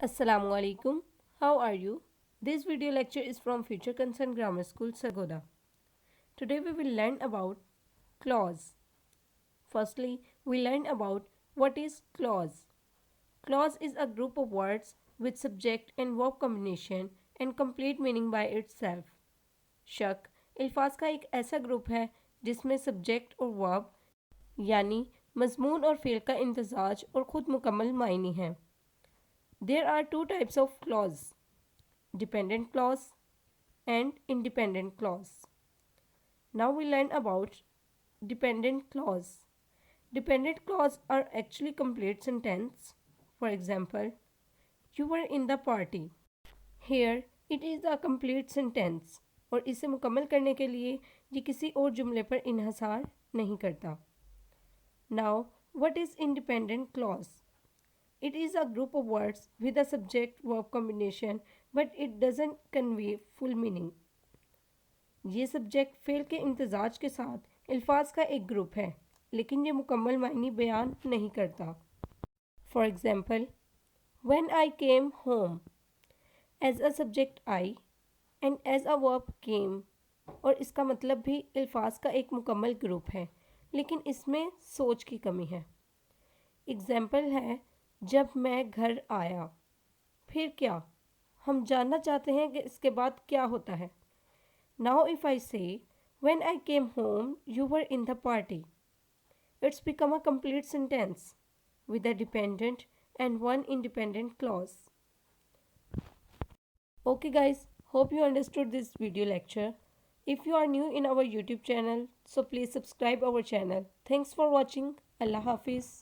Assalamu alaikum. How are you? This video lecture is from Future Concern Grammar School, Sargoda. Today we will learn about clause. Firstly, we learn about what is clause. Clause is a group of words with subject and verb combination and complete meaning by itself. शक अल्फाज का एक ऐसा group है जिसमें subject और verb यानी मजमून और फेल का इम्तजाज और ख़ुद मुकम्मल मायनी है. There are two types of clause, dependent clause and independent clause. Now we learn about dependent clause. Dependent clause are actually complete sentence. For example, you were in the party. Here it is a complete sentence और इसे मुकम्मल करने के लिए ये किसी और जुमले पर इन्हसार नहीं करता. Now what is independent clause? It is a group of words with a subject-verb combination but it doesn't convey full meaning. ये सब्जेक्ट फेल के इम्तजाज के साथ अल्फाज का एक ग्रुप है लेकिन ये मुकम्मल मायनी बयान नहीं करता. For example, when I came home as a subject I and as a verb came और इसका मतलब भी अल्फाज का एक मुकम्मल ग्रुप है लेकिन इसमें सोच की कमी है. एग्जाम्पल है जब मैं घर आया. फिर क्या? हम जानना चाहते हैं कि इसके बाद क्या होता है. नाउ इफ़ आई से when I came home you were in the party, it's become a complete sentence with a dependent and one independent clause. Okay guys, hope you understood this video lecture. If you are new in our YouTube channel, so please subscribe our channel. Thanks for watching. Allah Hafiz.